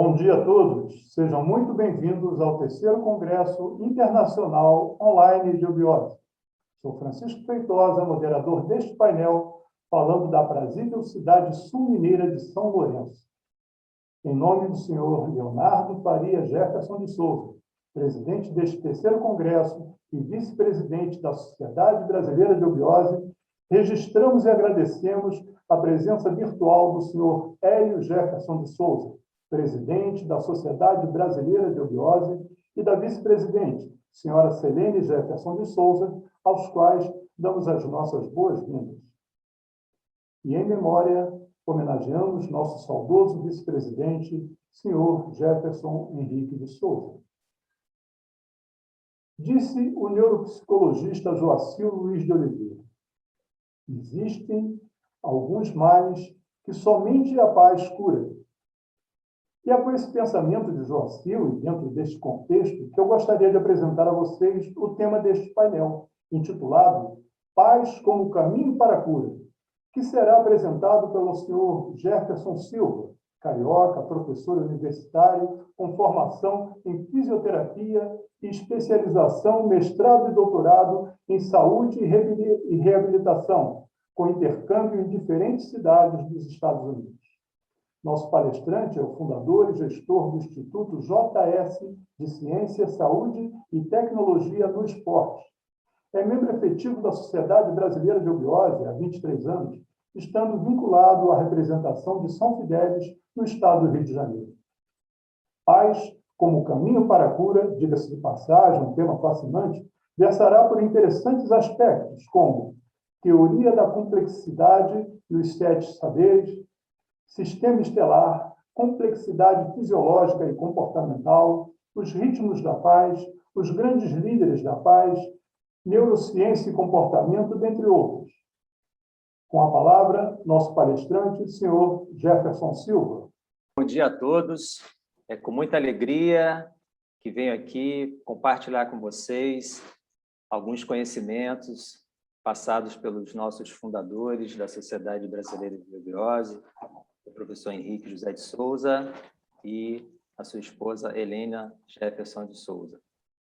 Bom dia a todos. Sejam muito bem-vindos ao terceiro Congresso Internacional Online de Eubiose. Sou Francisco Feitosa, moderador deste painel, falando da aprazível cidade sul-mineira de São Lourenço. Em nome do senhor Leonardo Faria Jefferson de Souza, presidente deste terceiro Congresso e vice-presidente da Sociedade Brasileira de Eubiose, registramos e agradecemos a presença virtual do senhor Hélio Jefferson de Souza, presidente da Sociedade Brasileira de Eubiose, e da vice-presidente, senhora Selene Jefferson de Souza, aos quais damos as nossas boas-vindas. E, em memória, homenageamos nosso saudoso vice-presidente, senhor Jefferson Henrique de Souza. Disse o neuropsicologista Joacil Luiz de Oliveira: existem alguns males que somente a paz cura. E é com esse pensamento de Joacil, e dentro deste contexto, que eu gostaria de apresentar a vocês o tema deste painel, intitulado Paz como Caminho para a Cura, que será apresentado pelo senhor Jefferson Silva, carioca, professor universitário, com formação em fisioterapia e especialização, mestrado e doutorado em saúde e reabilitação, com intercâmbio em diferentes cidades dos Estados Unidos. Nosso palestrante é o fundador e gestor do Instituto JS de Ciência, Saúde e Tecnologia no Esporte. É membro efetivo da Sociedade Brasileira de Eubiose há 23 anos, estando vinculado à representação de São Fidélis no estado do Rio de Janeiro. Paz como caminho para a cura, diga-se de passagem, um tema fascinante, versará por interessantes aspectos, como teoria da complexidade e os 7 saberes, sistema estelar, complexidade fisiológica e comportamental, os ritmos da paz, os grandes líderes da paz, neurociência e comportamento, dentre outros. Com a palavra, nosso palestrante, o senhor Jefferson Silva. Bom dia a todos. É com muita alegria que venho aqui compartilhar com vocês alguns conhecimentos passados pelos nossos fundadores da Sociedade Brasileira de Eubiose, o professor Henrique José de Souza e a sua esposa Helena Jefferson de Souza.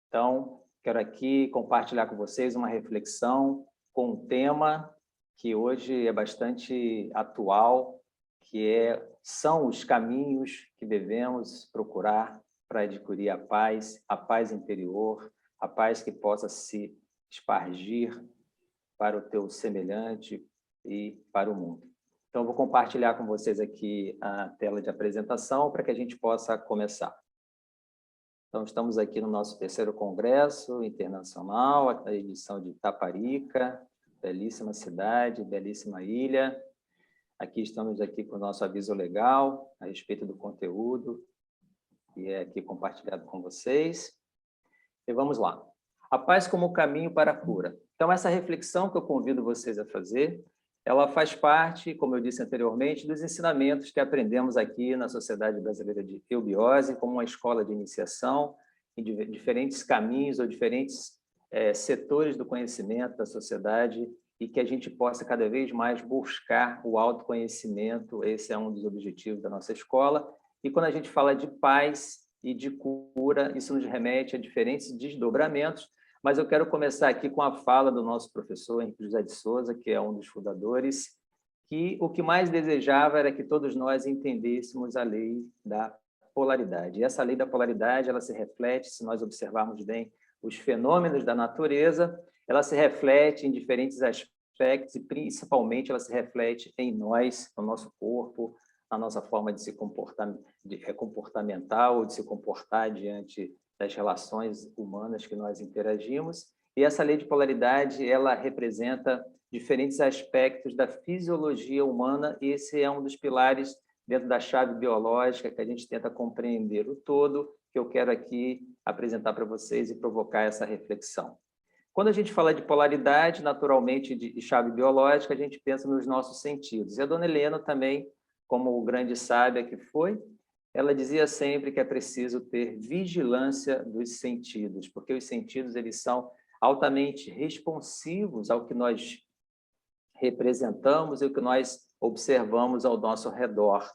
Então, quero aqui compartilhar com vocês uma reflexão com um tema que hoje é bastante atual, que são os caminhos que devemos procurar para adquirir a paz interior, a paz que possa se espargir para o teu semelhante e para o mundo. Então, eu vou compartilhar com vocês aqui a tela de apresentação para que a gente possa começar. Então, estamos aqui no nosso terceiro Congresso Internacional, a edição de Taparica, belíssima cidade, belíssima ilha. Aqui estamos aqui com o nosso aviso legal a respeito do conteúdo que é aqui compartilhado com vocês. E vamos lá. A paz como caminho para a cura. Então, essa reflexão que eu convido vocês a fazer, ela faz parte, como eu disse anteriormente, dos ensinamentos que aprendemos aqui na Sociedade Brasileira de Eubiose, como uma escola de iniciação em diferentes caminhos ou diferentes setores do conhecimento da sociedade e que a gente possa cada vez mais buscar o autoconhecimento. Esse é um dos objetivos da nossa escola. E quando a gente fala de paz e de cura, isso nos remete a diferentes desdobramentos, mas eu quero começar aqui com a fala do nosso professor Henrique José de Souza, que é um dos fundadores, que o que mais desejava era que todos nós entendêssemos a lei da polaridade. E essa lei da polaridade, ela se reflete, se nós observarmos bem os fenômenos da natureza, ela se reflete em diferentes aspectos e, principalmente, ela se reflete em nós, no nosso corpo, na nossa forma de se comportar, comportamental, ou de se comportar diante das relações humanas que nós interagimos. E essa lei de polaridade, ela representa diferentes aspectos da fisiologia humana, e esse é um dos pilares dentro da chave biológica que a gente tenta compreender o todo, que eu quero aqui apresentar para vocês e provocar essa reflexão. Quando a gente fala de polaridade, naturalmente, de chave biológica, a gente pensa nos nossos sentidos. E a dona Helena também, como grande sábia que foi, ela dizia sempre que é preciso ter vigilância dos sentidos, porque os sentidos eles são altamente responsivos ao que nós representamos e o que nós observamos ao nosso redor.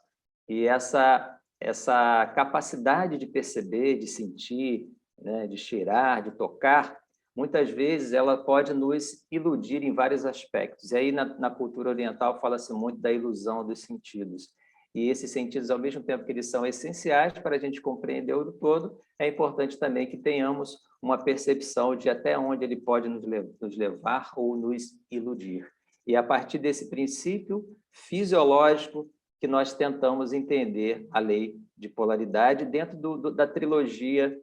E essa essa capacidade de perceber, de sentir, né, de cheirar, de tocar, muitas vezes ela pode nos iludir em vários aspectos. E aí, na cultura oriental, fala-se muito da ilusão dos sentidos. E esses sentidos, ao mesmo tempo que eles são essenciais para a gente compreender o todo, é importante também que tenhamos uma percepção de até onde ele pode nos levar ou nos iludir. E a partir desse princípio fisiológico que nós tentamos entender a lei de polaridade dentro da trilogia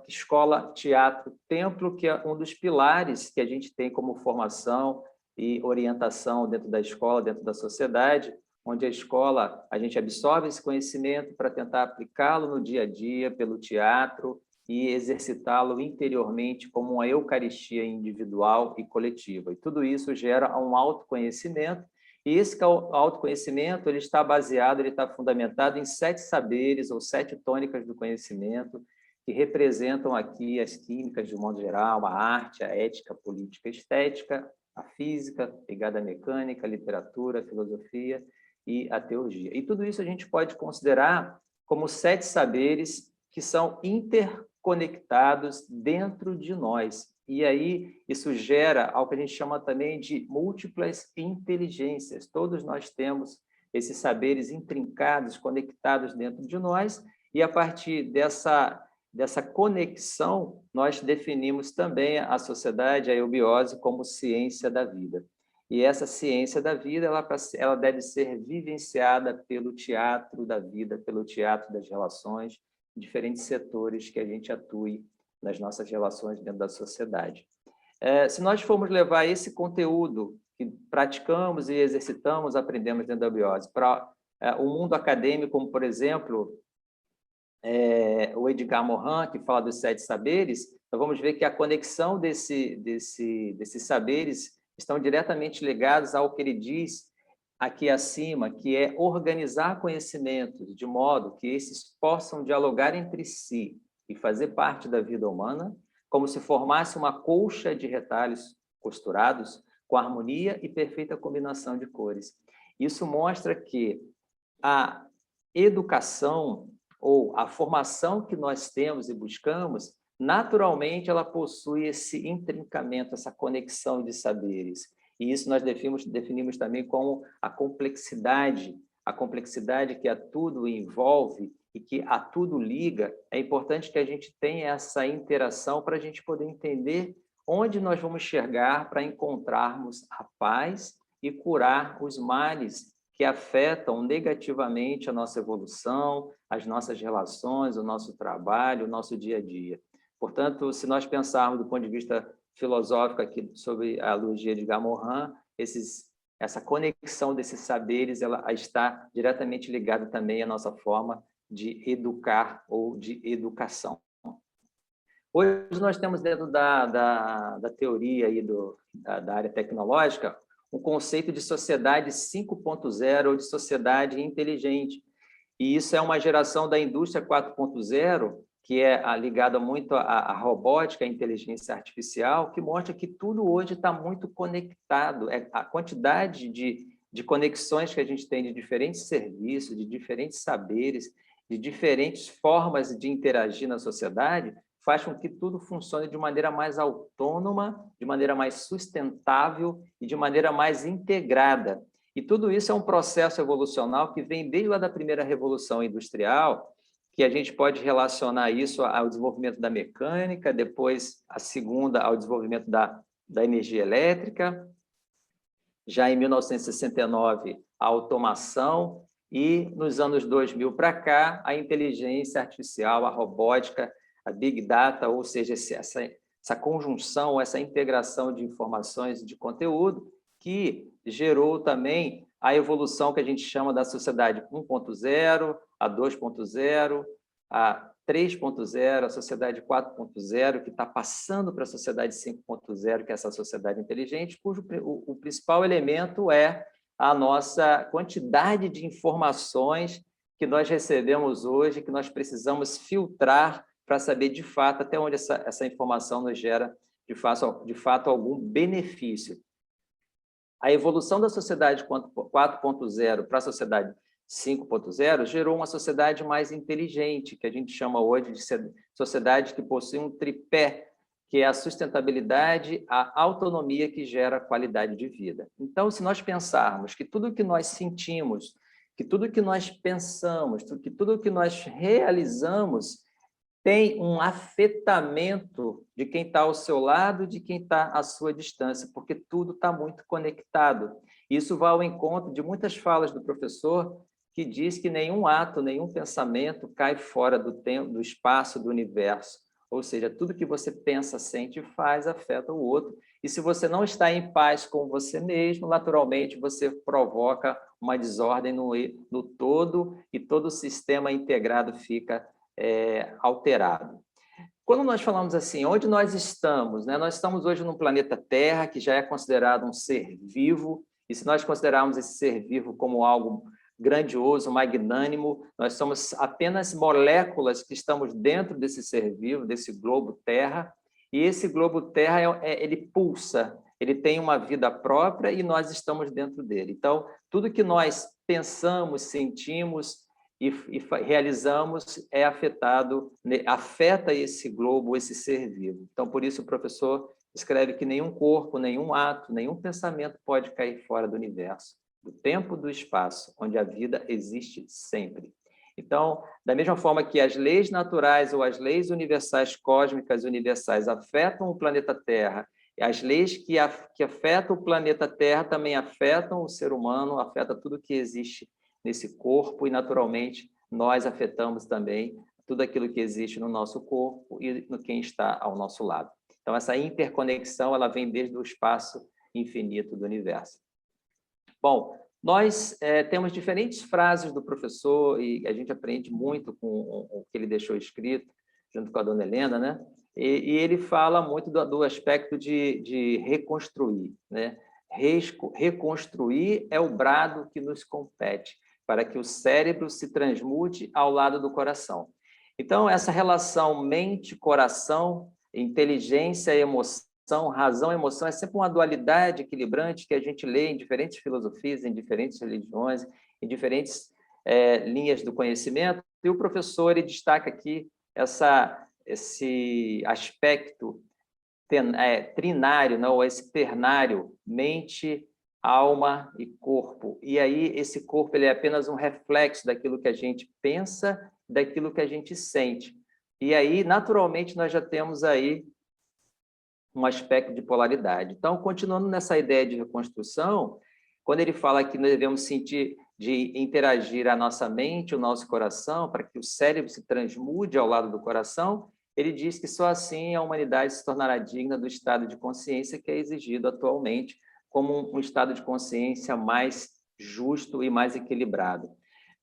escola, teatro, templo, que é um dos pilares que a gente tem como formação e orientação dentro da escola, dentro da sociedade, onde a escola, a gente absorve esse conhecimento para tentar aplicá-lo no dia a dia, pelo teatro, e exercitá-lo interiormente como uma eucaristia individual e coletiva. E tudo isso gera um autoconhecimento, e esse autoconhecimento ele está baseado, ele está fundamentado em 7 saberes ou 7 tônicas do conhecimento, que representam aqui as químicas de um modo geral, a arte, a ética, a política, a estética, a física, ligada à mecânica, a literatura, a filosofia e a teologia. E tudo isso a gente pode considerar como 7 saberes que são interconectados dentro de nós. E aí isso gera algo que a gente chama também de múltiplas inteligências. Todos nós temos esses saberes intrincados, conectados dentro de nós, e a partir dessa conexão, nós definimos também a sociedade, a eubiose, como ciência da vida. E essa ciência da vida, ela deve ser vivenciada pelo teatro da vida, pelo teatro das relações, diferentes setores que a gente atue nas nossas relações dentro da sociedade. Se nós formos levar esse conteúdo que praticamos e exercitamos, aprendemos dentro da eubiose, para o mundo acadêmico, como, por exemplo, o Edgar Morin, que fala dos 7 saberes, nós vamos ver que a conexão desses saberes estão diretamente ligados ao que ele diz aqui acima, que é organizar conhecimentos de modo que esses possam dialogar entre si e fazer parte da vida humana, como se formasse uma colcha de retalhos costurados com harmonia e perfeita combinação de cores. Isso mostra que a educação ou a formação que nós temos e buscamos, naturalmente ela possui esse intrincamento, essa conexão de saberes. E isso nós definimos também como a complexidade que a tudo envolve e que a tudo liga. É importante que a gente tenha essa interação para a gente poder entender onde nós vamos chegar para encontrarmos a paz e curar os males que afetam negativamente a nossa evolução, as nossas relações, o nosso trabalho, o nosso dia a dia. Portanto, se nós pensarmos do ponto de vista filosófico aqui sobre a luz de Edgar Morin, essa conexão desses saberes ela está diretamente ligada também à nossa forma de educar ou de educação. Hoje nós temos dentro da teoria aí da área tecnológica um conceito de sociedade 5.0 ou de sociedade inteligente. E isso é uma geração da indústria 4.0, que é ligada muito à robótica, à inteligência artificial, que mostra que tudo hoje está muito conectado. A quantidade de conexões que a gente tem de diferentes serviços, de diferentes saberes, de diferentes formas de interagir na sociedade, faz com que tudo funcione de maneira mais autônoma, de maneira mais sustentável e de maneira mais integrada. E tudo isso é um processo evolucional que vem desde lá da primeira Revolução Industrial, que a gente pode relacionar isso ao desenvolvimento da mecânica, depois a segunda ao desenvolvimento da energia elétrica, já em 1969 a automação e nos anos 2000 para cá a inteligência artificial, a robótica, a Big Data, ou seja, essa conjunção, essa integração de informações e de conteúdo que gerou também a evolução que a gente chama da sociedade 1.0, a 2.0, a 3.0, a sociedade 4.0, que está passando para a sociedade 5.0, que é essa sociedade inteligente, cujo o principal elemento é a nossa quantidade de informações que nós recebemos hoje, que nós precisamos filtrar para saber, de fato, até onde essa informação nos gera, de fato, algum benefício. A evolução da sociedade 4.0 para a sociedade 5.0 gerou uma sociedade mais inteligente, que a gente chama hoje de sociedade que possui um tripé, que é a sustentabilidade, a autonomia que gera qualidade de vida. Então, se nós pensarmos que tudo que nós sentimos, que tudo que nós pensamos, que tudo que nós realizamos tem um afetamento de quem está ao seu lado, de quem está à sua distância, porque tudo está muito conectado. Isso vai ao encontro de muitas falas do professor, que diz que nenhum ato, nenhum pensamento cai fora do tempo, do espaço, do universo. Ou seja, tudo que você pensa, sente e faz afeta o outro. E se você não está em paz com você mesmo, naturalmente você provoca uma desordem no todo e todo o sistema integrado fica alterado. Quando nós falamos assim, onde nós estamos, né? Nós estamos hoje no planeta Terra, que já é considerado um ser vivo, e se nós considerarmos esse ser vivo como algo grandioso, magnânimo, nós somos apenas moléculas que estamos dentro desse ser vivo, desse globo Terra, e esse globo Terra, ele pulsa, ele tem uma vida própria e nós estamos dentro dele. Então, tudo que nós pensamos, sentimos e realizamos afeta esse globo, esse ser vivo. Então, por isso o professor escreve que nenhum corpo, nenhum ato, nenhum pensamento pode cair fora do universo, do tempo, do espaço, onde a vida existe sempre. Então, da mesma forma que as leis naturais ou as leis universais, cósmicas universais, afetam o planeta Terra, as leis que afetam o planeta Terra também afetam o ser humano, afetam tudo que existe nesse corpo e, naturalmente, nós afetamos também tudo aquilo que existe no nosso corpo e no quem está ao nosso lado. Então, essa interconexão, ela vem desde o espaço infinito do universo. Bom, nós temos diferentes frases do professor e a gente aprende muito com o que ele deixou escrito, junto com a dona Helena, né? E ele fala muito do aspecto de reconstruir, né? Reconstruir é o brado que nos compete, para que o cérebro se transmute ao lado do coração. Então, essa relação mente-coração, inteligência e emoção, razão e emoção, é sempre uma dualidade equilibrante que a gente lê em diferentes filosofias, em diferentes religiões, em diferentes linhas do conhecimento, e o professor ele destaca aqui esse aspecto trinário, não, esse ternário, mente, alma e corpo. E aí esse corpo ele é apenas um reflexo daquilo que a gente pensa, daquilo que a gente sente. E aí, naturalmente, nós já temos aí um aspecto de polaridade. Então, continuando nessa ideia de reconstrução, quando ele fala que nós devemos sentir de interagir a nossa mente, o nosso coração, para que o cérebro se transmude ao lado do coração, ele diz que só assim a humanidade se tornará digna do estado de consciência que é exigido atualmente, como um estado de consciência mais justo e mais equilibrado.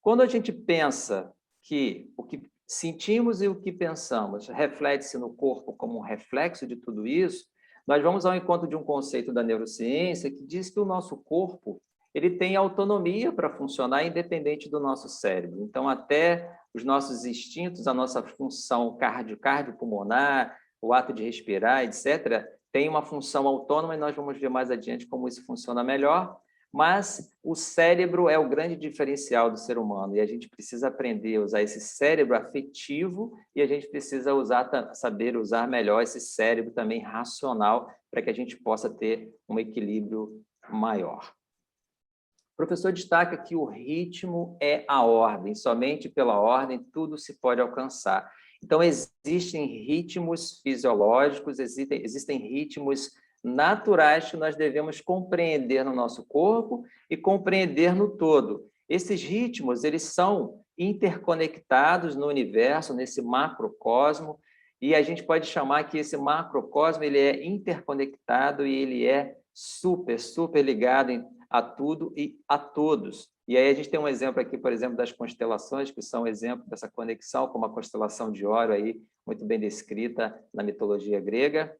Quando a gente pensa que o que sentimos e o que pensamos reflete-se no corpo como um reflexo de tudo isso, nós vamos ao encontro de um conceito da neurociência que diz que o nosso corpo ele tem autonomia para funcionar independente do nosso cérebro. Então, até os nossos instintos, a nossa função cardiopulmonar, o ato de respirar, etc., tem uma função autônoma e nós vamos ver mais adiante como isso funciona melhor, mas o cérebro é o grande diferencial do ser humano e a gente precisa aprender a usar esse cérebro afetivo e a gente precisa saber usar melhor esse cérebro também racional para que a gente possa ter um equilíbrio maior. O professor destaca que o ritmo é a ordem, somente pela ordem tudo se pode alcançar. Então, existem ritmos fisiológicos, existem ritmos naturais que nós devemos compreender no nosso corpo e compreender no todo. Esses ritmos, eles são interconectados no universo, nesse macrocosmo, e a gente pode chamar que esse macrocosmo ele é interconectado e ele é super ligado a tudo e a todos. E aí a gente tem um exemplo aqui, por exemplo, das constelações, que são um exemplo dessa conexão, como a constelação de Órion, aí, muito bem descrita na mitologia grega.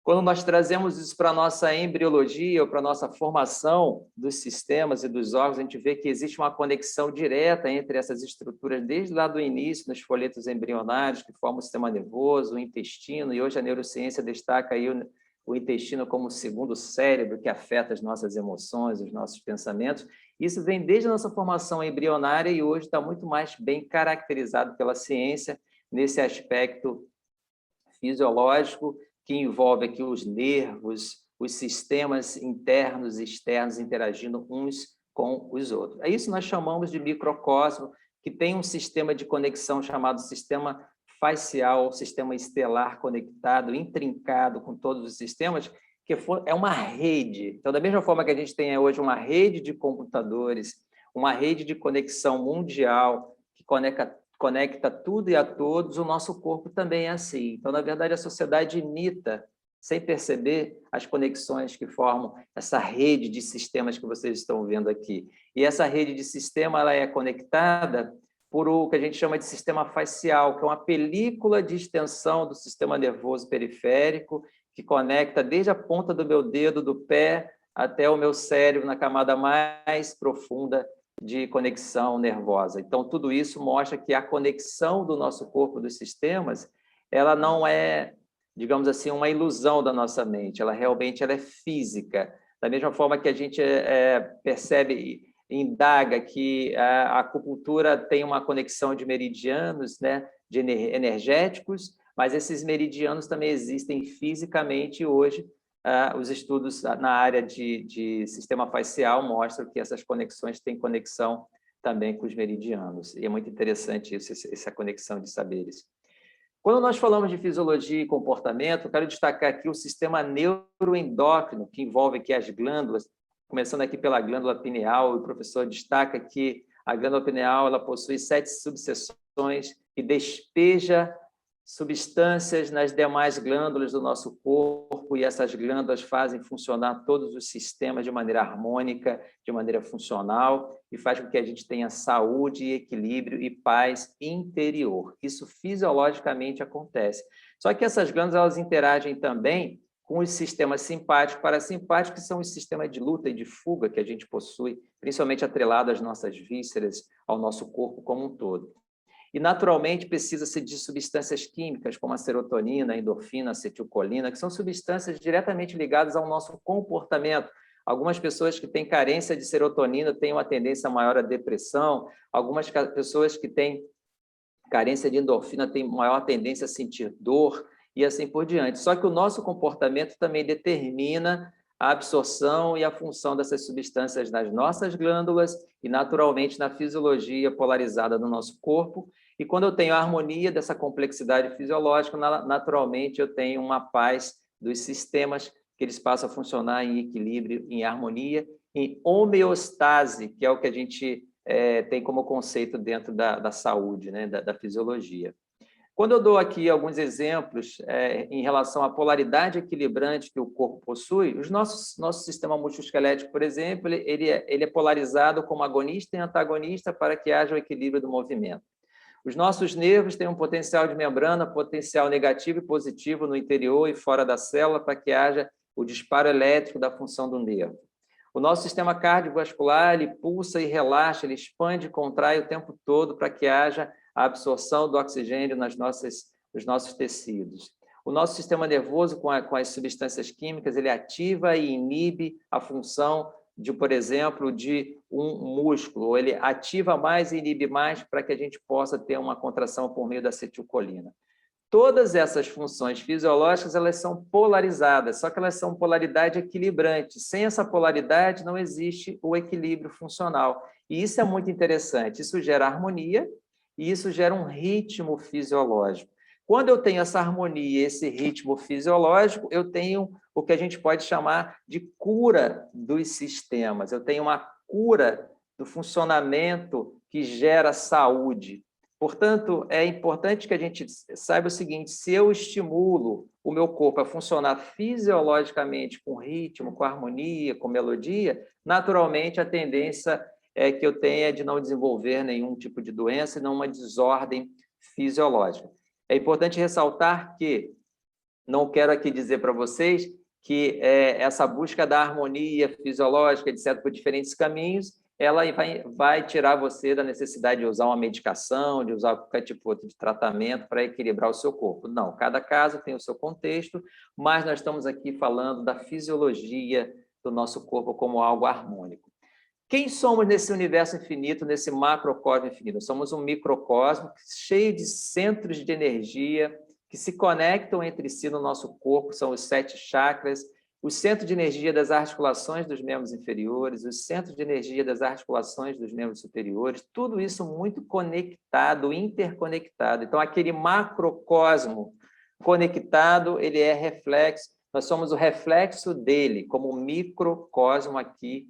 Quando nós trazemos isso para a nossa embriologia ou para a nossa formação dos sistemas e dos órgãos, a gente vê que existe uma conexão direta entre essas estruturas, desde lá do início, nos folhetos embrionários, que formam o sistema nervoso, o intestino, e hoje a neurociência destaca aí o intestino como o segundo cérebro que afeta as nossas emoções, os nossos pensamentos. Isso vem desde a nossa formação embrionária e hoje está muito mais bem caracterizado pela ciência nesse aspecto fisiológico que envolve aqui os nervos, os sistemas internos e externos interagindo uns com os outros. É isso que nós chamamos de microcosmo, que tem um sistema de conexão chamado sistema facial, sistema estelar conectado, intrincado com todos os sistemas, que é uma rede. Então, da mesma forma que a gente tem hoje uma rede de computadores, uma rede de conexão mundial que conecta tudo e a todos, o nosso corpo também é assim. Então, na verdade, a sociedade imita, sem perceber, as conexões que formam essa rede de sistemas que vocês estão vendo aqui. E essa rede de sistema ela é conectada por o que a gente chama de sistema facial, que é uma película de extensão do sistema nervoso periférico, que conecta desde a ponta do meu dedo, do pé, até o meu cérebro, na camada mais profunda de conexão nervosa. Então, tudo isso mostra que a conexão do nosso corpo, dos sistemas, ela não é, digamos assim, uma ilusão da nossa mente, ela realmente ela é física. Da mesma forma que a gente percebe, indaga que a acupuntura tem uma conexão de meridianos, né, de energéticos, mas esses meridianos também existem fisicamente hoje. Os estudos na área de sistema facial mostram que essas conexões têm conexão também com os meridianos. E é muito interessante isso, essa conexão de saberes. Quando nós falamos de fisiologia e comportamento, eu quero destacar aqui o sistema neuroendócrino, que envolve aqui as glândulas, começando aqui pela glândula pineal. O professor destaca que a glândula pineal ela possui 7 subseções e despeja substâncias nas demais glândulas do nosso corpo, e essas glândulas fazem funcionar todos os sistemas de maneira harmônica, de maneira funcional, e faz com que a gente tenha saúde, equilíbrio e paz interior. Isso fisiologicamente acontece. Só que essas glândulas elas interagem também com os sistemas simpático e parasimpático, que são os sistemas de luta e de fuga que a gente possui, principalmente atrelado às nossas vísceras, ao nosso corpo como um todo. E, naturalmente, precisa-se de substâncias químicas, como a serotonina, a endorfina, a acetilcolina, que são substâncias diretamente ligadas ao nosso comportamento. Algumas pessoas que têm carência de serotonina têm uma tendência maior à depressão, algumas pessoas que têm carência de endorfina têm maior tendência a sentir dor, e assim por diante. Só que o nosso comportamento também determina a absorção e a função dessas substâncias nas nossas glândulas e, naturalmente, na fisiologia polarizada do nosso corpo. E quando eu tenho a harmonia dessa complexidade fisiológica, naturalmente eu tenho uma paz dos sistemas, que eles passam a funcionar em equilíbrio, em harmonia, em homeostase, que é o que a gente tem como conceito dentro da saúde, né, da fisiologia. Quando eu dou aqui alguns exemplos em relação à polaridade equilibrante que o corpo possui, nosso sistema musculoesquelético, por exemplo, ele é polarizado como agonista e antagonista para que haja o equilíbrio do movimento. Os nossos nervos têm um potencial de membrana, potencial negativo e positivo no interior e fora da célula para que haja o disparo elétrico da função do nervo. O nosso sistema cardiovascular, ele pulsa e relaxa, ele expande e contrai o tempo todo para que haja a absorção do oxigênio nos nossos tecidos. O nosso sistema nervoso, com as substâncias químicas, ele ativa e inibe a função por exemplo, de um músculo, ou ele ativa mais e inibe mais para que a gente possa ter uma contração por meio da acetilcolina. Todas essas funções fisiológicas, elas são polarizadas, só que elas são polaridade equilibrante. Sem essa polaridade, não existe o equilíbrio funcional. E isso é muito interessante. Isso gera harmonia e isso gera um ritmo fisiológico. Quando eu tenho essa harmonia, esse ritmo fisiológico, eu tenho o que a gente pode chamar de cura dos sistemas. Eu tenho uma cura do funcionamento que gera saúde. Portanto, é importante que a gente saiba o seguinte: se eu estimulo o meu corpo a funcionar fisiologicamente com ritmo, com harmonia, com melodia, naturalmente a tendência é que eu tenha de não desenvolver nenhum tipo de doença e não uma desordem fisiológica. É importante ressaltar que, não quero aqui dizer para vocês que essa busca da harmonia fisiológica, etc., por diferentes caminhos, ela vai tirar você da necessidade de usar uma medicação, de usar qualquer tipo de tratamento para equilibrar o seu corpo. Não, cada caso tem o seu contexto, mas nós estamos aqui falando da fisiologia do nosso corpo como algo harmônico. Quem somos nesse universo infinito, nesse macrocosmo infinito? Somos um microcosmo cheio de centros de energia que se conectam entre si no nosso corpo, são os 7 chakras, os centros de energia das articulações dos membros inferiores, os centros de energia das articulações dos membros superiores, tudo isso muito conectado, interconectado. Então, aquele macrocosmo conectado, ele é reflexo, nós somos o reflexo dele, como microcosmo aqui,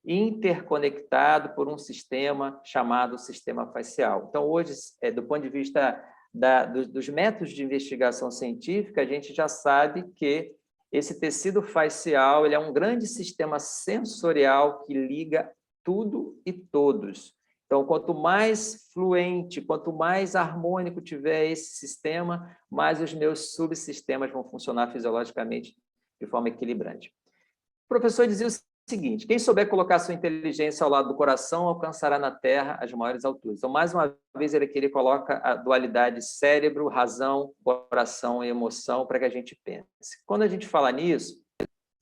interconectado por um sistema chamado sistema facial. Então, hoje, do ponto de vista dos métodos de investigação científica, a gente já sabe que esse tecido facial ele é um grande sistema sensorial que liga tudo e todos. Então, quanto mais fluente, quanto mais harmônico tiver esse sistema, mais os meus subsistemas vão funcionar fisiologicamente de forma equilibrante. O professor dizia o seguinte: quem souber colocar sua inteligência ao lado do coração alcançará na Terra as maiores alturas. Então, mais uma vez, ele coloca a dualidade cérebro, razão, coração e emoção para que a gente pense. Quando a gente fala nisso,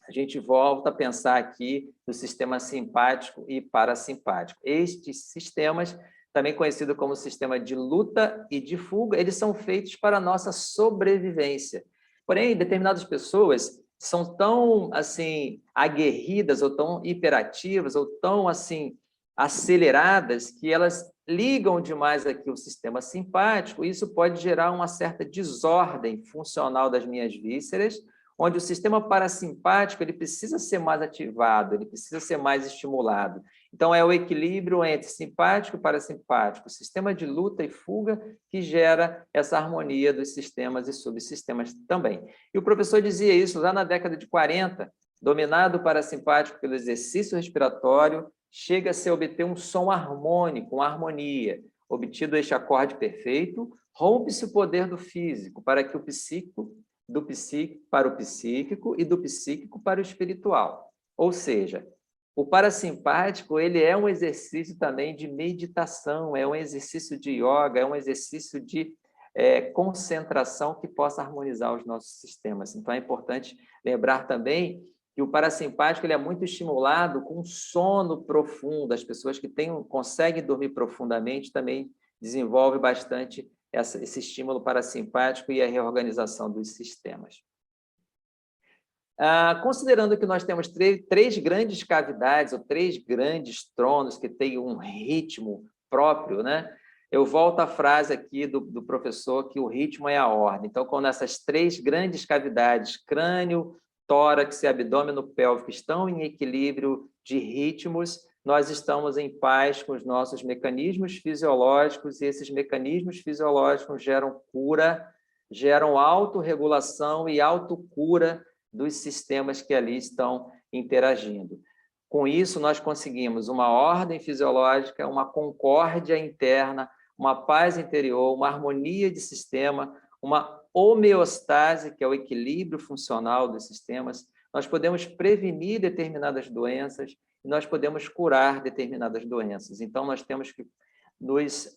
a gente volta a pensar aqui no sistema simpático e parasimpático. Estes sistemas, também conhecido como sistema de luta e de fuga, eles são feitos para a nossa sobrevivência. Porém, determinadas pessoas são tão assim aguerridas ou tão hiperativas ou tão assim aceleradas que elas ligam demais aqui o sistema simpático, e isso pode gerar uma certa desordem funcional das minhas vísceras, onde o sistema parasimpático ele precisa ser mais ativado, ele precisa ser mais estimulado. Então, é o equilíbrio entre simpático e parasimpático, o sistema de luta e fuga que gera essa harmonia dos sistemas e subsistemas também. E o professor dizia isso lá na década de 40, dominado o parasimpático pelo exercício respiratório, chega-se a obter um som harmônico, uma harmonia. Obtido este acorde perfeito, rompe-se o poder do físico para que o psíquico do psíquico para o psíquico e do psíquico para o espiritual. Ou seja, o parasimpático ele é um exercício também de meditação, é um exercício de yoga, é um exercício de concentração que possa harmonizar os nossos sistemas. Então, é importante lembrar também que o parasimpático ele é muito estimulado com sono profundo. As pessoas que conseguem dormir profundamente também desenvolvem bastante esse estímulo parasimpático e a reorganização dos sistemas. Considerando que nós temos três grandes cavidades, ou 3 grandes tronos que têm um ritmo próprio, né? Eu volto à frase aqui do professor que o ritmo é a ordem. Então, quando essas 3 grandes cavidades, crânio, tórax e abdômen pélvico, estão em equilíbrio de ritmos, nós estamos em paz com os nossos mecanismos fisiológicos, e esses mecanismos fisiológicos geram cura, geram autorregulação e autocura dos sistemas que ali estão interagindo. Com isso, nós conseguimos uma ordem fisiológica, uma concórdia interna, uma paz interior, uma harmonia de sistema, uma homeostase, que é o equilíbrio funcional dos sistemas. Nós podemos prevenir determinadas doenças, nós podemos curar determinadas doenças. Então, nós temos que nos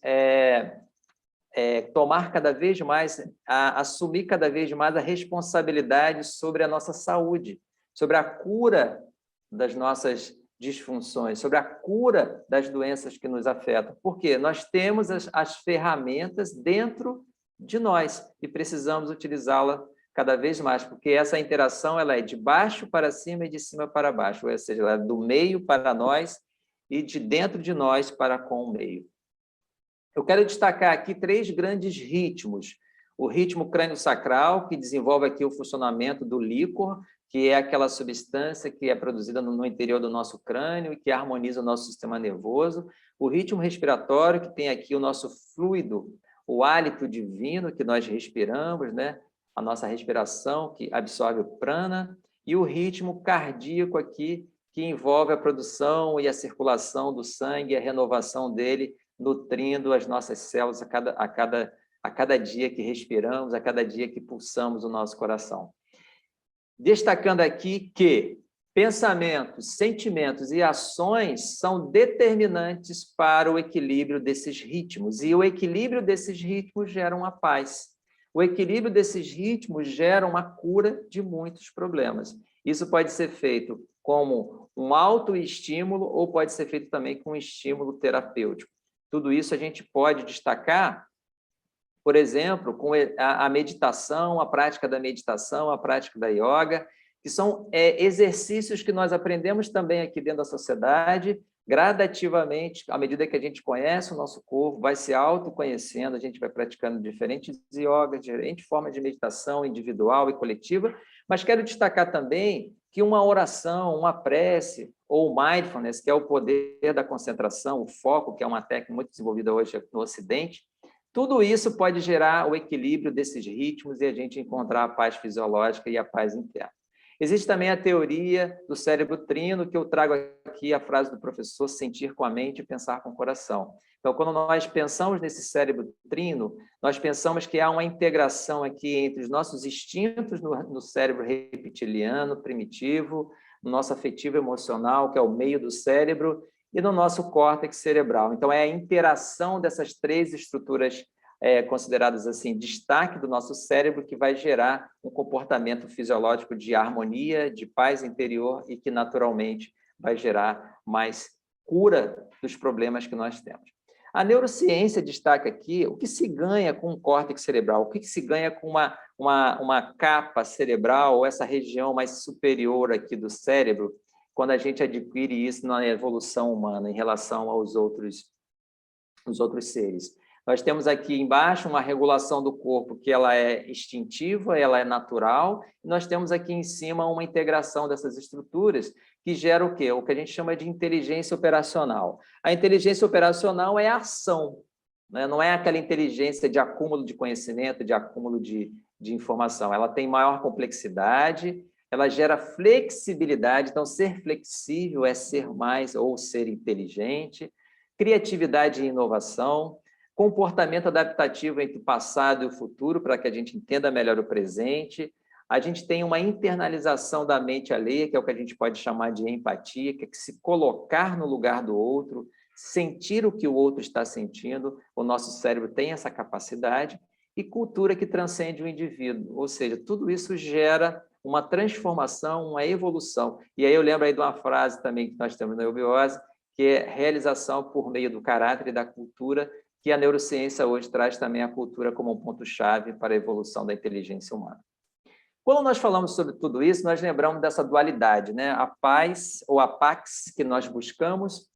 tomar cada vez mais, assumir cada vez mais a responsabilidade sobre a nossa saúde, sobre a cura das nossas disfunções, sobre a cura das doenças que nos afetam. Porque nós temos as ferramentas dentro de nós e precisamos utilizá-la cada vez mais, porque essa interação ela é de baixo para cima e de cima para baixo, ou seja, ela é do meio para nós e de dentro de nós para com o meio. Eu quero destacar aqui 3 grandes ritmos. O ritmo crânio-sacral, que desenvolve aqui o funcionamento do líquor, que é aquela substância que é produzida no interior do nosso crânio e que harmoniza o nosso sistema nervoso. O ritmo respiratório, que tem aqui o nosso fluido, o hálito divino que nós respiramos, né? A nossa respiração que absorve o prana, e o ritmo cardíaco aqui, que envolve a produção e a circulação do sangue, a renovação dele, nutrindo as nossas células a cada dia que respiramos, a cada dia que pulsamos o nosso coração. Destacando aqui que Pensamentos, sentimentos e ações são determinantes para o equilíbrio desses ritmos, e o equilíbrio desses ritmos gera uma paz. O equilíbrio desses ritmos gera uma cura de muitos problemas. Isso pode ser feito como um autoestímulo ou pode ser feito também com um estímulo terapêutico. Tudo isso a gente pode destacar, por exemplo, com a meditação, a prática da meditação, a prática da yoga, que são exercícios que nós aprendemos também aqui dentro da sociedade, gradativamente, à medida que a gente conhece o nosso corpo, vai se autoconhecendo, a gente vai praticando diferentes yogas, diferentes formas de meditação individual e coletiva, mas quero destacar também que uma oração, uma prece, ou mindfulness, que é o poder da concentração, o foco, que é uma técnica muito desenvolvida hoje no Ocidente, tudo isso pode gerar o equilíbrio desses ritmos e a gente encontrar a paz fisiológica e a paz interna. Existe também a teoria do cérebro trino, que eu trago aqui a frase do professor, sentir com a mente e pensar com o coração. Então, quando nós pensamos nesse cérebro trino, nós pensamos que há uma integração aqui entre os nossos instintos no cérebro reptiliano, primitivo, no nosso afetivo emocional, que é o meio do cérebro, e no nosso córtex cerebral. Então, é a interação dessas três estruturas consideradas assim, destaque do nosso cérebro, que vai gerar um comportamento fisiológico de harmonia, de paz interior e que, naturalmente, vai gerar mais cura dos problemas que nós temos. A neurociência destaca aqui o que se ganha com o córtex cerebral, o que se ganha com uma capa cerebral, ou essa região mais superior aqui do cérebro, quando a gente adquire isso na evolução humana em relação aos outros seres. Nós temos aqui embaixo uma regulação do corpo que ela é instintiva, ela é natural, e nós temos aqui em cima uma integração dessas estruturas que gera o quê? O que a gente chama de inteligência operacional. A inteligência operacional é a ação, né? Não é aquela inteligência de acúmulo de conhecimento, de acúmulo de informação. Ela tem maior complexidade, ela gera flexibilidade, então ser flexível é ser mais ou ser inteligente, criatividade e inovação, comportamento adaptativo entre o passado e o futuro, para que a gente entenda melhor o presente. A gente tem uma internalização da mente alheia, que é o que a gente pode chamar de empatia, que é se colocar no lugar do outro, sentir o que o outro está sentindo. O nosso cérebro tem essa capacidade. E cultura que transcende o indivíduo, ou seja, tudo isso gera uma transformação, uma evolução. E aí eu lembro aí de uma frase também que nós temos na eubiose, que é realização por meio do caráter e da cultura, que a neurociência hoje traz também a cultura como um ponto-chave para a evolução da inteligência humana. Quando nós falamos sobre tudo isso, nós lembramos dessa dualidade, né? A paz, ou a pax, que nós buscamos,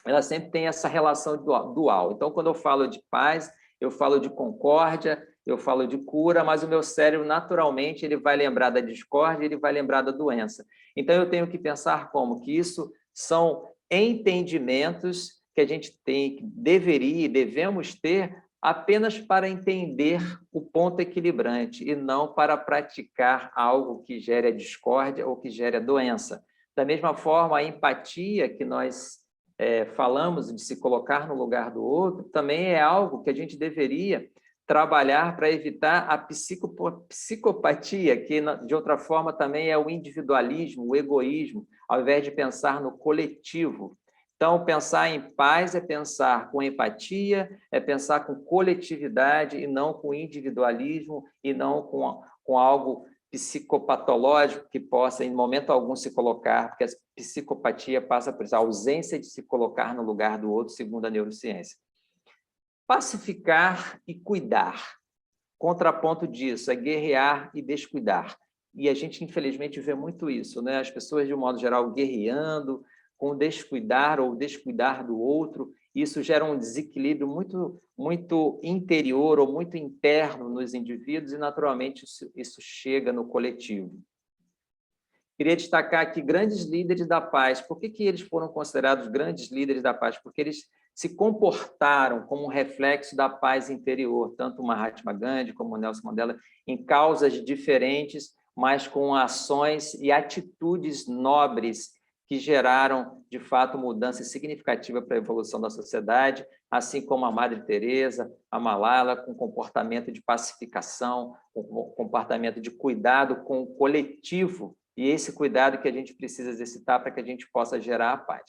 ela sempre tem essa relação dual. Então, quando eu falo de paz, eu falo de concórdia, eu falo de cura, mas o meu cérebro, naturalmente, ele vai lembrar da discórdia, ele vai lembrar da doença. Então, eu tenho que pensar como que isso são entendimentos que a gente tem, que deveria e devemos ter apenas para entender o ponto equilibrante e não para praticar algo que gere a discórdia ou que gere a doença. Da mesma forma, a empatia que nós falamos de se colocar no lugar do outro também é algo que a gente deveria trabalhar para evitar a psicopatia, que, de outra forma, também é o individualismo, o egoísmo, ao invés de pensar no coletivo. Então, pensar em paz é pensar com empatia, é pensar com coletividade e não com individualismo e não com algo psicopatológico que possa, em momento algum, se colocar, porque a psicopatia passa por isso, a ausência de se colocar no lugar do outro, segundo a neurociência. Pacificar e cuidar. Contraponto disso é guerrear e descuidar. E a gente, infelizmente, vê muito isso, né? As pessoas, de um modo geral, guerreando, com descuidar ou descuidar do outro, isso gera um desequilíbrio muito interior ou muito interno nos indivíduos e, naturalmente, isso chega no coletivo. Queria destacar aqui grandes líderes da paz. Por que eles foram considerados grandes líderes da paz? Porque eles se comportaram como um reflexo da paz interior, tanto o Mahatma Gandhi como o Nelson Mandela, em causas diferentes, mas com ações e atitudes nobres que geraram, de fato, mudança significativa para a evolução da sociedade, assim como a Madre Teresa, a Malala, com comportamento de pacificação, com comportamento de cuidado com o coletivo, e esse cuidado que a gente precisa exercitar para que a gente possa gerar a paz.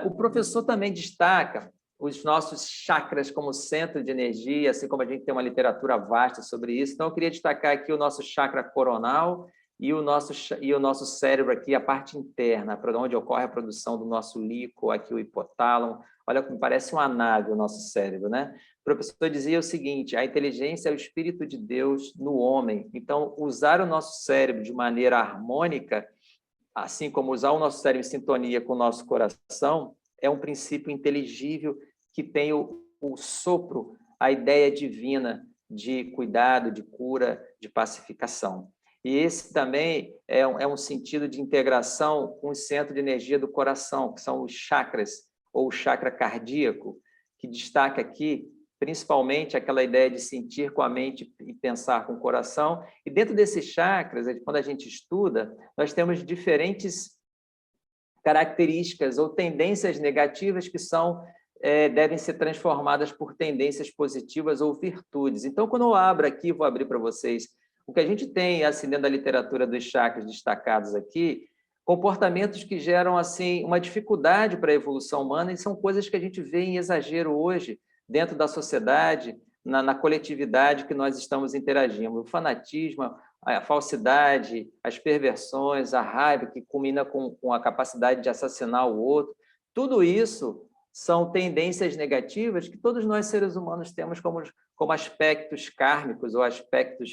O professor também destaca os nossos chakras como centro de energia, assim como a gente tem uma literatura vasta sobre isso. Então, eu queria destacar aqui o nosso chakra coronal e o nosso cérebro aqui, a parte interna, para onde ocorre a produção do nosso líquido, aqui o hipotálamo. Olha como parece uma nave o nosso cérebro, né? O professor dizia o seguinte: a inteligência é o espírito de Deus no homem. Então, usar o nosso cérebro de maneira harmônica, assim como usar o nosso cérebro em sintonia com o nosso coração, é um princípio inteligível que tem o sopro, a ideia divina de cuidado, de cura, de pacificação. E esse também é um sentido de integração com o centro de energia do coração, que são os chakras, ou o chakra cardíaco, que destaca aqui principalmente aquela ideia de sentir com a mente e pensar com o coração. E dentro desses chakras, quando a gente estuda, nós temos diferentes características ou tendências negativas que devem ser transformadas por tendências positivas ou virtudes. Então, quando eu abro aqui, vou abrir para vocês, o que a gente tem, assim, dentro da literatura dos chakras destacados aqui, comportamentos que geram, assim, uma dificuldade para a evolução humana, e são coisas que a gente vê em exagero hoje, dentro da sociedade, na coletividade que nós estamos interagindo. O fanatismo, a falsidade, as perversões, a raiva que culmina com a capacidade de assassinar o outro, tudo isso são tendências negativas que todos nós, seres humanos, temos como aspectos kármicos ou aspectos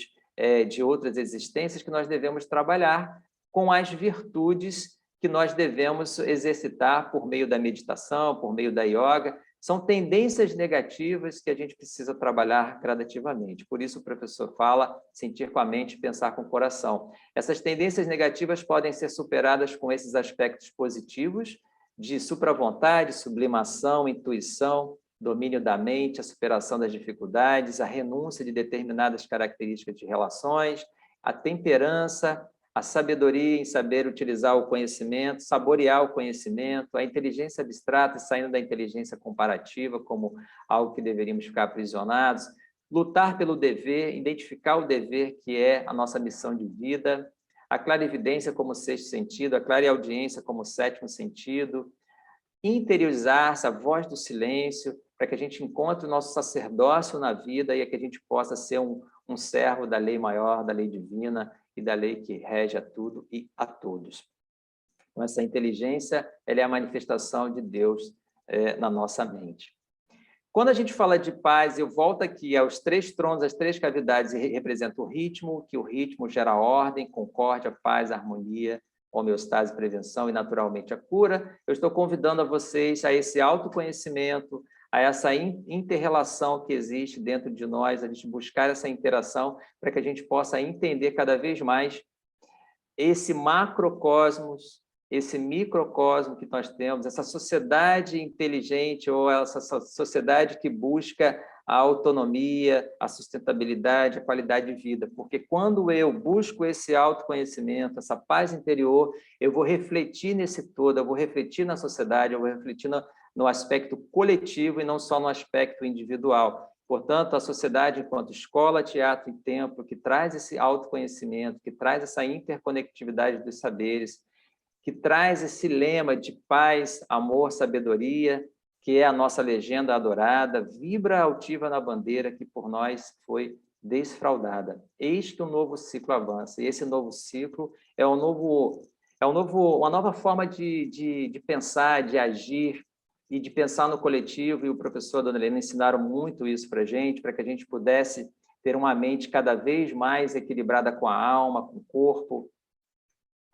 de outras existências que nós devemos trabalhar com as virtudes que nós devemos exercitar por meio da meditação, por meio da yoga. São tendências negativas que a gente precisa trabalhar gradativamente. Por isso o professor fala sentir com a mente e pensar com o coração. Essas tendências negativas podem ser superadas com esses aspectos positivos de supravontade, sublimação, intuição, domínio da mente, a superação das dificuldades, a renúncia de determinadas características de relações, a temperança, a sabedoria em saber utilizar o conhecimento, saborear o conhecimento, a inteligência abstrata saindo da inteligência comparativa como algo que deveríamos ficar aprisionados, lutar pelo dever, identificar o dever que é a nossa missão de vida, a clarividência como sexto sentido, a clareaudiência como sétimo sentido, interiorizar-se, a voz do silêncio, para que a gente encontre o nosso sacerdócio na vida e que a gente possa ser um servo da lei maior, da lei divina e da lei que rege a tudo e a todos. Então, essa inteligência, ela é a manifestação de Deus na nossa mente. Quando a gente fala de paz, eu volto aqui aos 3 tronos, as 3 cavidades, e representa o ritmo, que o ritmo gera ordem, concórdia, paz, harmonia, homeostase, prevenção e, naturalmente, a cura. Eu estou convidando a vocês a esse autoconhecimento, a essa inter-relação que existe dentro de nós, a gente buscar essa interação para que a gente possa entender cada vez mais esse macrocosmos, esse microcosmo que nós temos, essa sociedade inteligente ou essa sociedade que busca a autonomia, a sustentabilidade, a qualidade de vida. Porque quando eu busco esse autoconhecimento, essa paz interior, eu vou refletir nesse todo, eu vou refletir na sociedade, eu vou refletir no aspecto coletivo e não só no aspecto individual. Portanto, a sociedade, enquanto escola, teatro e templo, que traz esse autoconhecimento, que traz essa interconectividade dos saberes, que traz esse lema de paz, amor, sabedoria, que é a nossa legenda adorada, vibra altiva na bandeira que por nós foi desfraldada. Eis que um novo ciclo avança. E esse novo ciclo é uma nova forma de pensar, de agir e de pensar no coletivo. E o professor e a dona Helena ensinaram muito isso para a gente, para que a gente pudesse ter uma mente cada vez mais equilibrada com a alma, com o corpo,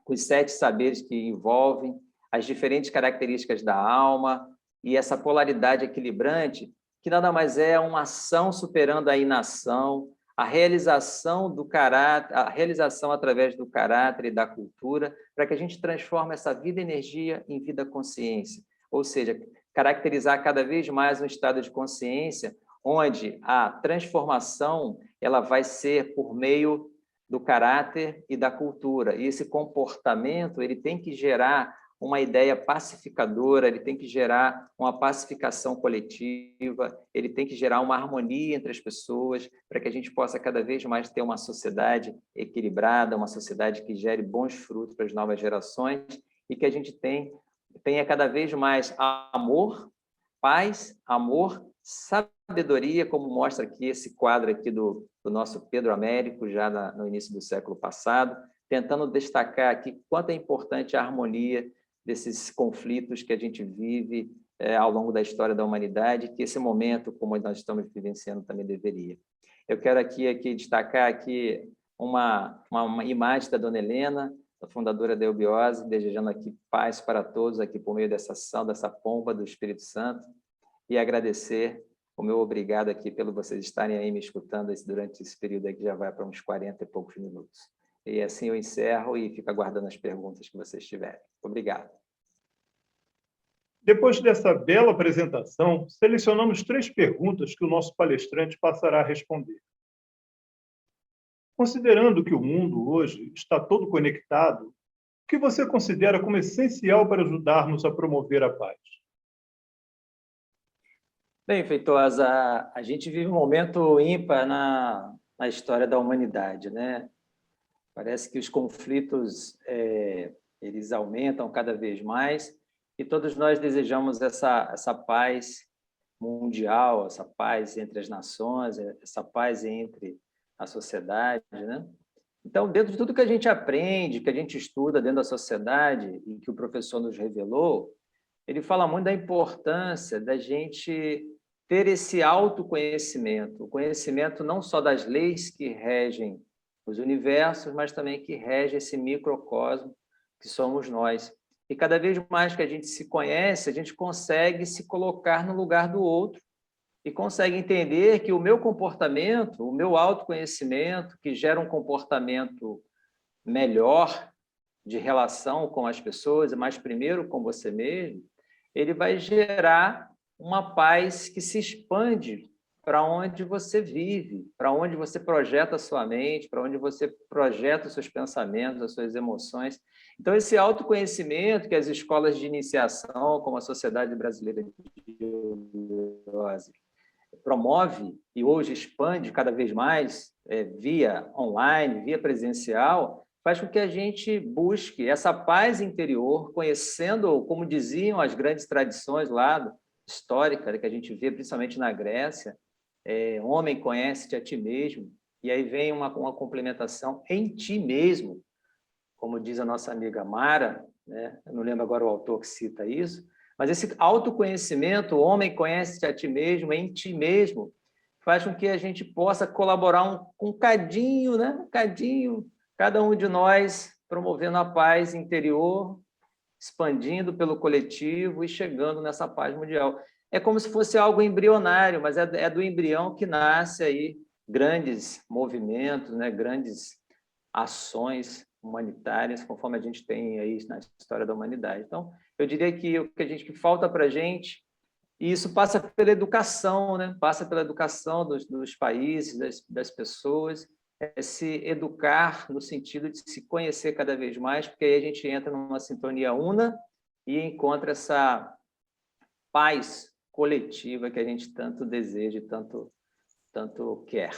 com os 7 saberes que envolvem as diferentes características da alma e essa polaridade equilibrante, que nada mais é uma ação superando a inação, a realização do caráter, a realização através do caráter e da cultura, para que a gente transforme essa vida-energia em vida-consciência, ou seja, caracterizar cada vez mais um estado de consciência onde a transformação ela vai ser por meio do caráter e da cultura. E esse comportamento ele tem que gerar uma ideia pacificadora, ele tem que gerar uma pacificação coletiva, ele tem que gerar uma harmonia entre as pessoas, para que a gente possa cada vez mais ter uma sociedade equilibrada, uma sociedade que gere bons frutos para as novas gerações e que a gente tenha cada vez mais amor, paz, amor, sabedoria, como mostra aqui esse quadro aqui do nosso Pedro Américo, já no início do século passado, tentando destacar aqui quanto é importante a harmonia desses conflitos que a gente vive ao longo da história da humanidade, que esse momento, como nós estamos vivenciando, também deveria. Eu quero aqui destacar aqui uma imagem da Dona Helena, a fundadora da Eubiose, desejando aqui paz para todos aqui por meio dessa ação, dessa pomba do Espírito Santo, e agradecer o meu obrigado aqui pelo vocês estarem aí me escutando durante esse período aí que já vai para uns 40 e poucos minutos. E assim eu encerro e fico aguardando as perguntas que vocês tiverem. Obrigado. Depois dessa bela apresentação, selecionamos 3 perguntas que o nosso palestrante passará a responder. Considerando que o mundo hoje está todo conectado, o que você considera como essencial para ajudarmos a promover a paz? Bem, Feitosa, a gente vive um momento ímpar na história da humanidade, né? Parece que os conflitos eles aumentam cada vez mais e todos nós desejamos essa paz mundial, essa paz entre as nações, essa paz entre a sociedade, né? Então, dentro de tudo que a gente aprende, que a gente estuda dentro da sociedade e que o professor nos revelou, ele fala muito da importância da gente ter esse autoconhecimento, o conhecimento não só das leis que regem os universos, mas também que rege esse microcosmo que somos nós. E cada vez mais que a gente se conhece, a gente consegue se colocar no lugar do outro e consegue entender que o meu comportamento, o meu autoconhecimento, que gera um comportamento melhor de relação com as pessoas, mas primeiro com você mesmo, ele vai gerar uma paz que se expande para onde você vive, para onde você projeta a sua mente, para onde você projeta os seus pensamentos, as suas emoções. Então, esse autoconhecimento que as escolas de iniciação, como a Sociedade Brasileira de Eubiose, promove e hoje expande cada vez mais via online, via presencial, faz com que a gente busque essa paz interior, conhecendo, como diziam as grandes tradições lá histórica que a gente vê principalmente na Grécia, homem, conhece-te a ti mesmo, e aí vem uma complementação em ti mesmo, como diz a nossa amiga Mara, né? Eu não lembro agora o autor que cita isso, mas esse autoconhecimento, o homem conhece-te a ti mesmo, em ti mesmo, faz com que a gente possa colaborar um cadinho, né? Um cadinho, cada um de nós promovendo a paz interior, expandindo pelo coletivo e chegando nessa paz mundial. É como se fosse algo embrionário, mas é do embrião que nasce aí grandes movimentos, né? Grandes ações humanitárias, conforme a gente tem aí na história da humanidade. Então, eu diria que o que falta para a gente, e isso passa pela educação, né? Passa pela educação dos países, das pessoas, se educar no sentido de se conhecer cada vez mais, porque aí a gente entra numa sintonia una e encontra essa paz coletiva que a gente tanto deseja e tanto quer.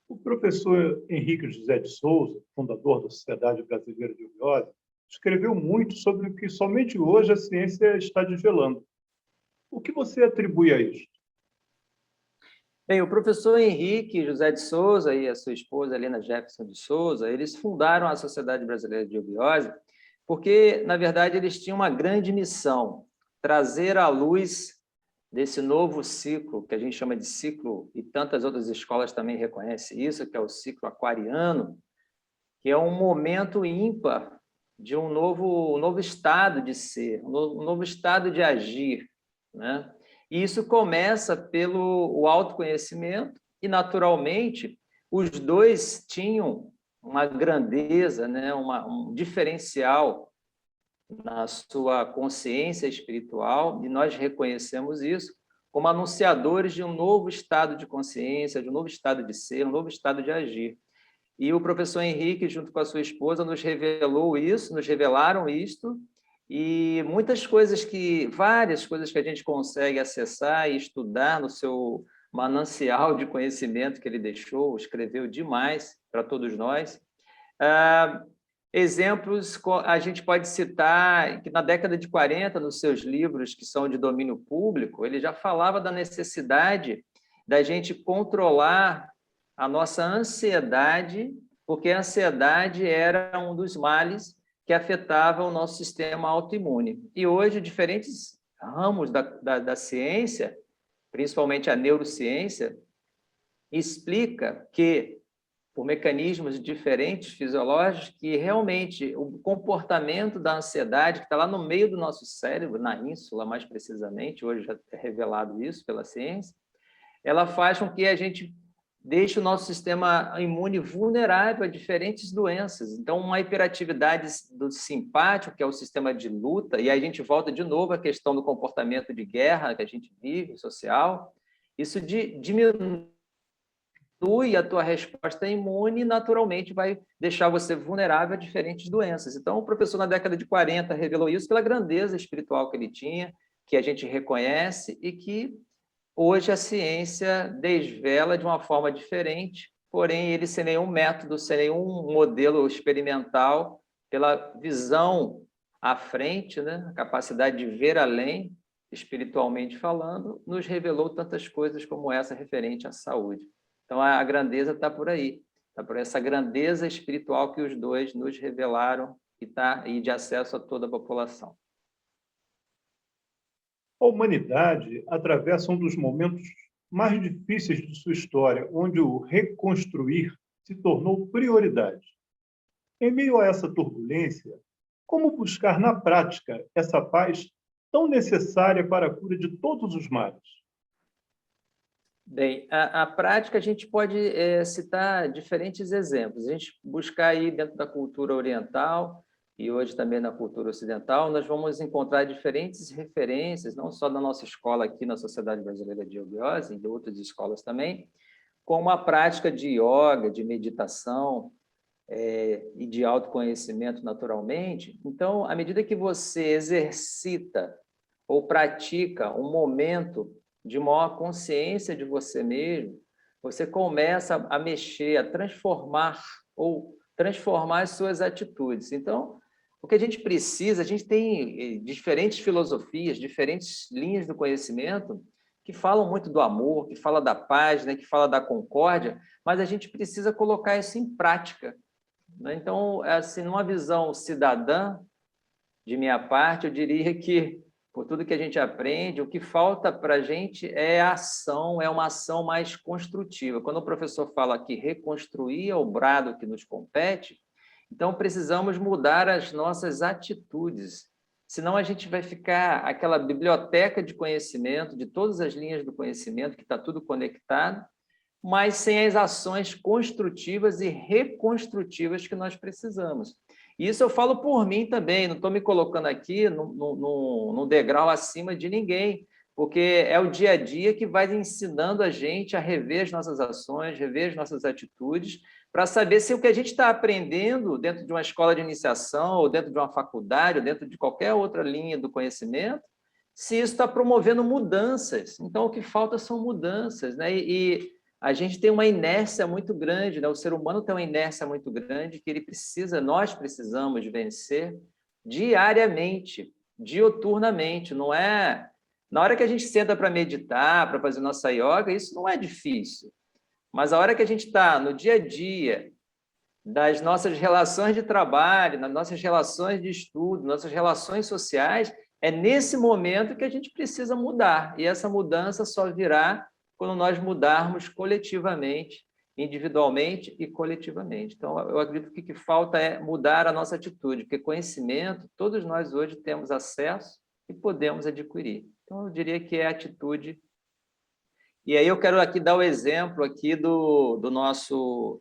O professor Henrique José de Souza, fundador da Sociedade Brasileira de Eubiose, escreveu muito sobre o que somente hoje a ciência está desvelando. O que você atribui a isso? Bem, o professor Henrique José de Souza e a sua esposa, Helena Jefferson de Souza, eles fundaram a Sociedade Brasileira de Eubiose porque, na verdade, eles tinham uma grande missão, trazer à luz desse novo ciclo, que a gente chama de ciclo, e tantas outras escolas também reconhecem isso, que é o ciclo aquariano, que é um momento ímpar de um novo estado de ser, um novo estado de agir, né? E isso começa pelo autoconhecimento e, naturalmente, os dois tinham uma grandeza, né? Um diferencial na sua consciência espiritual, e nós reconhecemos isso como anunciadores de um novo estado de consciência, de um novo estado de ser, um novo estado de agir. E o professor Henrique, junto com a sua esposa, nos revelaram isto, e várias coisas que a gente consegue acessar e estudar no seu manancial de conhecimento que ele deixou, escreveu demais para todos nós. Exemplos, a gente pode citar que na década de 40, nos seus livros que são de domínio público, ele já falava da necessidade da gente controlar a nossa ansiedade, porque a ansiedade era um dos males que afetava o nosso sistema autoimune. E hoje, diferentes ramos da ciência, principalmente a neurociência, explica que, por mecanismos diferentes fisiológicos, que realmente o comportamento da ansiedade, que está lá no meio do nosso cérebro, na ínsula mais precisamente, hoje já é revelado isso pela ciência, ela faz com que a gente deixe o nosso sistema imune vulnerável a diferentes doenças. Então, uma hiperatividade do simpático, que é o sistema de luta, e aí a gente volta de novo à questão do comportamento de guerra que a gente vive, social, isso diminui a tua resposta imune e, naturalmente, vai deixar você vulnerável a diferentes doenças. Então, o professor, na década de 40, revelou isso pela grandeza espiritual que ele tinha, que a gente reconhece e que hoje a ciência desvela de uma forma diferente, porém ele sem nenhum método, sem nenhum modelo experimental, pela visão à frente, né? A capacidade de ver além, espiritualmente falando, nos revelou tantas coisas como essa referente à saúde. Então a grandeza está por aí, está por essa grandeza espiritual que os dois nos revelaram e está aí de acesso a toda a população. A humanidade atravessa um dos momentos mais difíceis de sua história, onde o reconstruir se tornou prioridade. Em meio a essa turbulência, como buscar na prática essa paz tão necessária para a cura de todos os males? Bem, a prática a gente pode citar diferentes exemplos. A gente buscar aí dentro da cultura oriental e hoje também na cultura ocidental, nós vamos encontrar diferentes referências, não só da nossa escola aqui na Sociedade Brasileira de Obiose, e de outras escolas também, como a prática de yoga, de meditação e de autoconhecimento naturalmente. Então, à medida que você exercita ou pratica um momento de maior consciência de você mesmo, você começa a mexer, a transformar as suas atitudes. Então, o que a gente precisa, a gente tem diferentes filosofias, diferentes linhas do conhecimento que falam muito do amor, que falam da paz, né, que falam da concórdia, mas a gente precisa colocar isso em prática, né? Então, assim, numa visão cidadã, de minha parte, eu diria que, por tudo que a gente aprende, o que falta para a gente é a ação, é uma ação mais construtiva. Quando o professor fala que reconstruir é o brado que nos compete, então precisamos mudar as nossas atitudes, senão a gente vai ficar aquela biblioteca de conhecimento, de todas as linhas do conhecimento, que está tudo conectado, mas sem as ações construtivas e reconstrutivas que nós precisamos. Isso eu falo por mim também, não estou me colocando aqui no degrau acima de ninguém, porque é o dia a dia que vai ensinando a gente a rever as nossas ações, rever as nossas atitudes, para saber se o que a gente está aprendendo dentro de uma escola de iniciação, ou dentro de uma faculdade, ou dentro de qualquer outra linha do conhecimento, se isso está promovendo mudanças. Então, o que falta são mudanças, né? E a gente tem uma inércia muito grande, né? O ser humano tem uma inércia muito grande que nós precisamos vencer diariamente, diuturnamente. Não é na hora que a gente senta para meditar, para fazer nossa yoga, isso não é difícil. Mas a hora que a gente está no dia a dia, das nossas relações de trabalho, nas nossas relações de estudo, nossas relações sociais, é nesse momento que a gente precisa mudar. E essa mudança só virá quando nós mudarmos coletivamente, individualmente e coletivamente. Então, eu acredito que o que falta é mudar a nossa atitude, porque conhecimento, todos nós hoje temos acesso e podemos adquirir. Então, eu diria que é a atitude. E aí eu quero aqui dar o exemplo aqui do nosso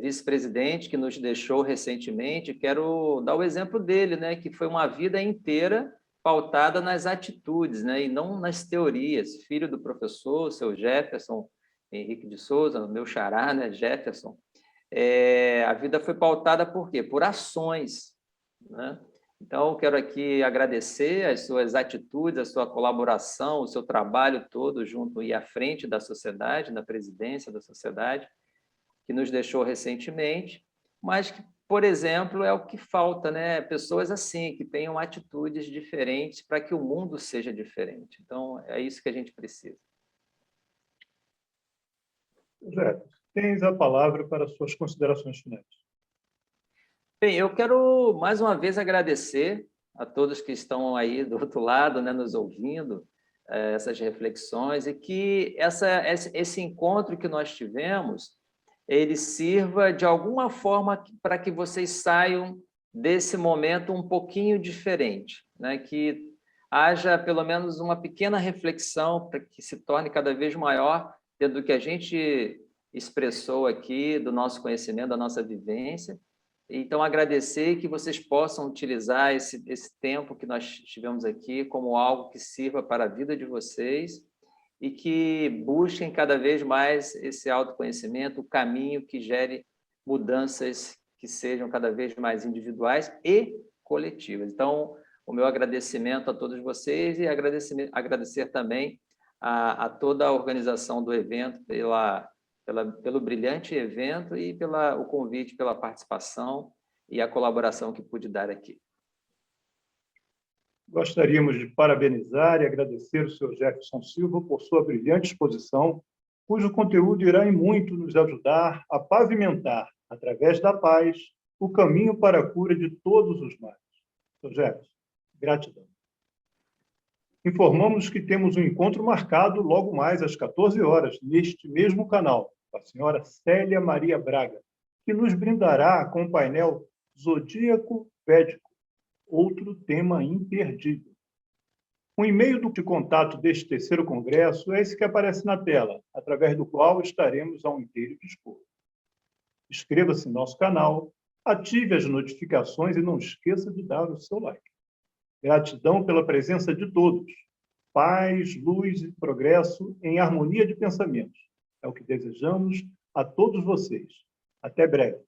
vice-presidente, que nos deixou recentemente. Quero dar o exemplo dele, né, que foi uma vida inteira pautada nas atitudes, né, e não nas teorias. Filho do professor, seu Jefferson Henrique de Souza, meu xará, né, Jefferson, a vida foi pautada por quê? Por ações, né? Então, eu quero aqui agradecer as suas atitudes, a sua colaboração, o seu trabalho todo junto e à frente da sociedade, na presidência da sociedade, que nos deixou recentemente, mas que, por exemplo, é o que falta, né? Pessoas assim, que tenham atitudes diferentes para que o mundo seja diferente. Então, é isso que a gente precisa. José, tens a palavra para suas considerações finais. Bem, eu quero mais uma vez agradecer a todos que estão aí do outro lado, né, nos ouvindo, essas reflexões, e que esse encontro que nós tivemos, ele sirva de alguma forma para que vocês saiam desse momento um pouquinho diferente, né? Que haja pelo menos uma pequena reflexão para que se torne cada vez maior dentro do que a gente expressou aqui, do nosso conhecimento, da nossa vivência. Então, agradecer que vocês possam utilizar esse tempo que nós tivemos aqui como algo que sirva para a vida de vocês e que busquem cada vez mais esse autoconhecimento, o caminho que gere mudanças que sejam cada vez mais individuais e coletivas. Então, o meu agradecimento a todos vocês e agradecer também a toda a organização do evento pelo brilhante evento e o convite, pela participação e a colaboração que pude dar aqui. Gostaríamos de parabenizar e agradecer o Sr. Jefferson Silva por sua brilhante exposição, cujo conteúdo irá em muito nos ajudar a pavimentar, através da paz, o caminho para a cura de todos os males. Sr. Jefferson, gratidão. Informamos que temos um encontro marcado logo mais às 14 horas, neste mesmo canal, com a senhora Célia Maria Braga, que nos brindará com o painel Zodíaco Védico, outro tema imperdível. O e-mail de contato deste terceiro congresso é esse que aparece na tela, através do qual estaremos ao inteiro dispor. Inscreva-se no nosso canal, ative as notificações e não esqueça de dar o seu like. Gratidão pela presença de todos. Paz, luz e progresso em harmonia de pensamentos. É o que desejamos a todos vocês. Até breve.